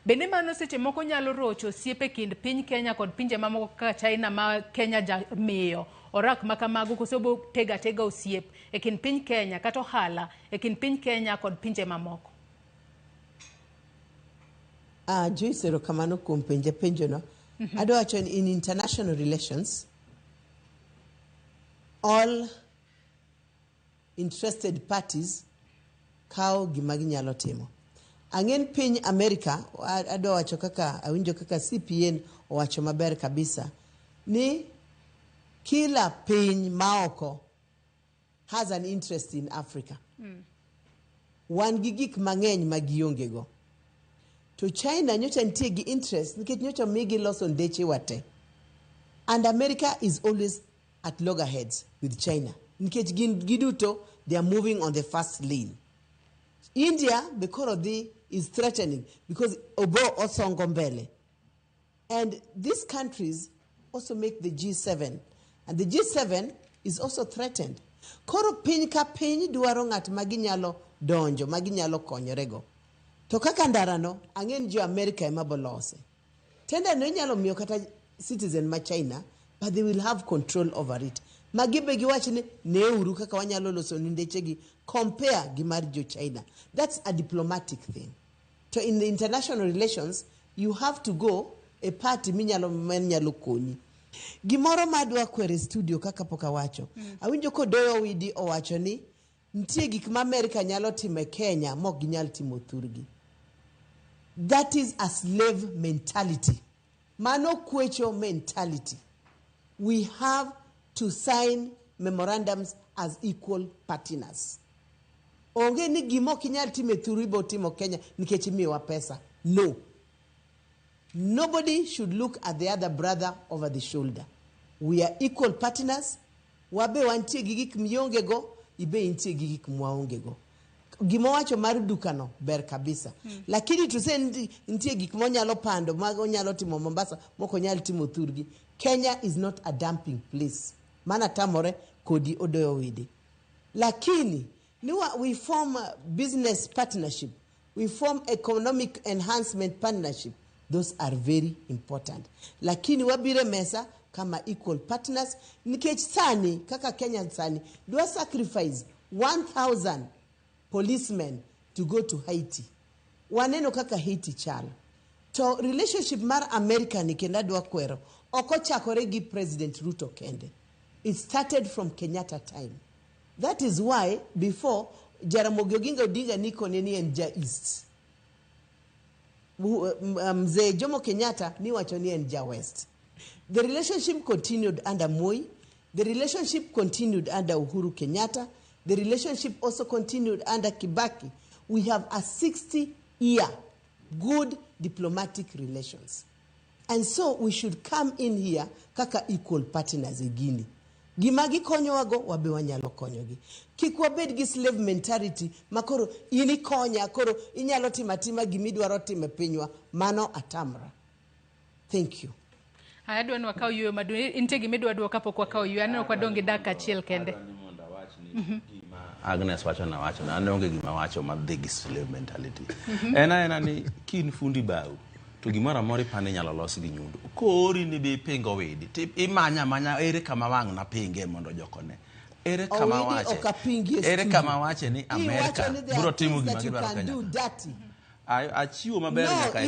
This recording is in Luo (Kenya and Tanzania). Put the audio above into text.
Bende mano seche moko nyalo rocho osiepe kind piny Kenya kod pinje mamoko kaka China ma Kenya miyo orak makamago koso bo tega osiep e kind piny Kenya kata ohala e kind piny Kenya kod pinje mamoko. Joyce erokamano kuom penjono. Adwa wacho ni in international relations, all interested parties kao gima ginyalo timo. Ang'en piny America, adwa wacho awinjo kaka CPN owacho maber kabisa, ni kila piny maoko has an interest in Africa. Wan gi gik mang'eny magionge go. To China nyocha nitie gi interest nikech nyocha migi loso ndeche wate. And America is always at loggerheads with China. Nikech giduto, they are moving on the first lane. India, because of is threatening because Obo osongo mbele. And these countries also make the G7. And the G7 is also threatened. Koro piny ka piny duaro ng'at maginyalo donjo, maginyalo konyorego. To kaka ndarano, ang'en jo America ema bolose. Tenda no inyalo miyo kata citizen ma China, but they will have control over it. Magibe giwachi ni neuru kaka wanyalo loso ndechegi compare gi mar jo China. That's a diplomatic thing. So in the international relations, you have to go a party minyalo konyi. Gimoro madwa kwere studio kaka poka wacho. Awinjo kodoyo widi owacho ni nitie gik ma America nyalo timo Kenya mok ginyal timo thurgi. That is a slave mentality. Mano kwecho mentality. We have to sign memorandums as equal partners. Onge ni gimo kinyal time thuribo timo Kenya nikech miwa pesa. No. Nobody should look at the other brother over the shoulder. We are equal partners. Wabe wantie gigik mionge go, ibe intie gigik mwaonge go. Gimo wacho mar dukano ber kabisa. Lakini tuse ntie gik monyalo pando, mago nyalo timo Mombasa, moko nyalo timo thurgi. Kenya is not a dumping place. Mana tamore kodi odoyo widi. Lakini, we form a business partnership. We form economic enhancement partnership. Those are very important. Lakini wabire mesa kama equal partners. Nikech sani, kaka Kenya sani, do a sacrifice 1,000 policemen to go to Haiti. Waneno kaka Haiti chalo. To relationship mar America ni kenda dwa kwero. Oko chakore gi President Ruto kende. It started from Kenyatta time. That is why before Ramogi Odinga niko neni enja East. Mzee Jomo Kenyatta ni wacho ni enja West. The relationship continued under Moi. The relationship continued under Uhuru Kenyatta. The relationship also continued under Kibaki. We have a 60-year good diplomatic relations. And so we should come in here kaka equal partners egini. Gimagi konyo wago wabe wanyalo konyogi. Kikwabed gi slave mentality makoro ini konya koro inyalo timatima gimidwaro time pinywa mano atamra. Thank you. Adwa nwa kao yuwe madu inte gimidwa dwa kapok wakao yuwe aneno kwa donge daka achiel kende. Agnes wacho na anonge gima wacho madhigi slave mentality. Ena ni kin fundi bau. To gimara mori pane nyalo losi gi nyundo. Kori ni be pingo wedi. Tip imanya ere kama wang na pinge mondo jokone. Ere kama wache ni America buro timo gima gidwaro Kenya. Achiwo maber nyaka